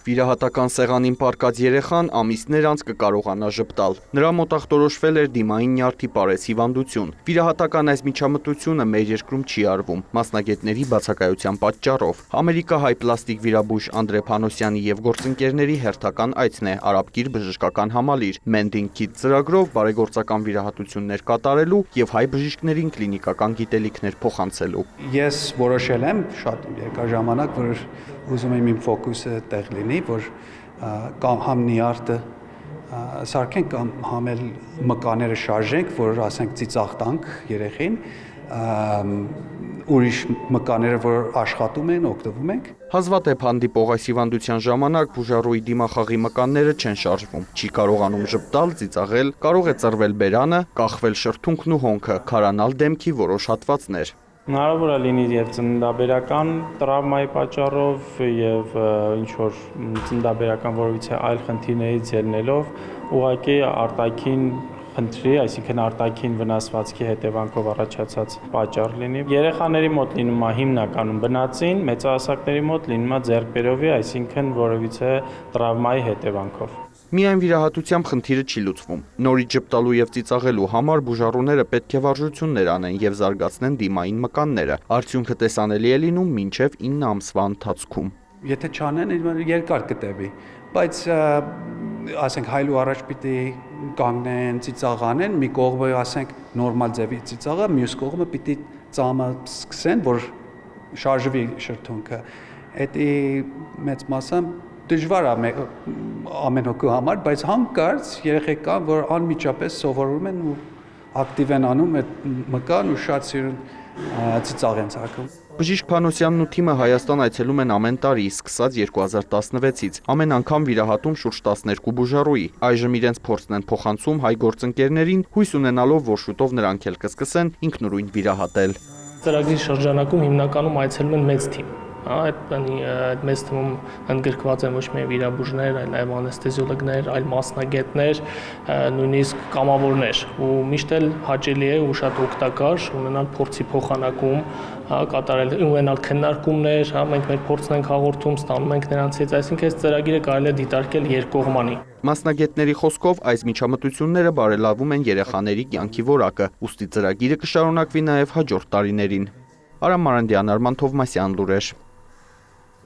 Վիրահատական սեղանին պառկած երեխան ամիսներ անց կկարողանա ժպտալ։ Նրա մոտ ախտորոշվել էր դիմային նյարդի պարես հիվանդություն։ Վիրահատական այս միջամտությունը մեր երկրում չի արվում, մասնագետների բացակայության պատճառով։ Ամերիկահայ պլաստիկ վիրաբույժ Անդրե Փանոսյանի և գործընկերների հերթական այցն է Արաբկիր բժշկական համալիր Mending Kids ծրագրով բարեգործական վիրահատություններ կատարելու և հայ բժիշկներին կլինիկական գիտելիքներ փոխանցելու։ Ես որոշել եմ շատ երկար ժամանակ, որ ուզում եմ իմ ֆոկուսը տեղ լինի, որ համ նյարդը սարքենք կամ համ էլ մկաները շարժենք, որ ասենք ծիծաղ տանք երեխին, ուրիշ մկաները, որ աշխատում են, օգտվում ենք։ Հազվադեպ հանդիպող այս հիվանդության ժամանակ բուժառուի դիմախաղի մկանները չեն շարժվում, չի կարողանում ժպտալ, ծիծաղել, կարող է ծռվել բերանը, կախվել շրթունքն ու հոնքը, քարանալ դեմքի որոշ հատվածներ։ Հնարավոր է լինի եւ ծննդաբերական տրավմայի պատճառով եւ ինչ-որ ծննդաբերական որևիցե այլ խնդիրներից ելնելով ուղղակի արտաքին խնդրի, այսինքն արտաքին վնասվածքի հետևանքով առաջացած պատճառ լինի։ Երեխաների մոտ լինում է հիմնականում բնածին, մեծահասակների մոտ լինում է ձեռքբերովի, այսինքն որևիցե տրավմայի հետևանքով։ Միայն վիրահատությամբ խնդիրը չի լուծվում։ Նորից ժպտալու եւ ծիծաղելու համար բուժառուները պետք է վարժություններ անեն եւ զարգացնեն դիմային մկանները։ Արդյունքը տեսանելի է լինում մինչեւ 9 ամսվա ընթացքում։ Եթե չանեն, երկար կտևի, բայց ասենք հայլու առաջ պիտի կանգնեն, ծիծաղ անեն, մի կողմը ասենք նորմալ ձևի ծիծաղը, մյուս կողմը պիտի ծամը սկսեն, որ շարժվի շրթունքը։ Դա մեծ մասը դժվար է ամեն հոգու համար, բայց հանկարծ երեխեք կան, որ անմիջապես սովորում են ու ակտիվ են անում այդ մկան ու շատ սիրուն ծիծաղ են ցակում։ Բժիշկ Փանոսյանն ու թիմը Հայաստան այցելում են ամեն տարի, սկսած 2016-ից։ Ամեն անգամ վիրահատում շուրջ 12 բուժառուի։ Այժմ իրենց փորձն են փոխանցում հայ գործընկերներին, հույս ունենալով, որ շուտով նրանք էլ կսկսեն ինքնուրույն վիրահատել։ Ծրագրի շրջանակում հիմնականում այցելում են մեծ թիմ։ Այդ մեծ թիմում ընդգրկված են ոչ միայն վիրաբույժներ, այլ նաև անեստեզիոլոգներ, այլ մասնագետներ, նույնիսկ կամավորներ, ու միշտ էլ հաճելի է ու շատ օգտակար ունենալ փորձի փոխանակում, կատարել ունենալ քննարկումներ, մենք մեր փորձն ենք հաղորդում, ստանում ենք նրանցից, այսինքն այս ծրագիրը կարելի է դիտարկել երկկողմանի։ Մասնագետների խոսքով այս միջամտությունները բարելավում են երեխաների կյանքի որակը, ուստի ծրագիրը կշարունակվի նաև հաջորդ տարիներին։ Արամ Մարանդյան, Արման Թովմասյան, լուրեր։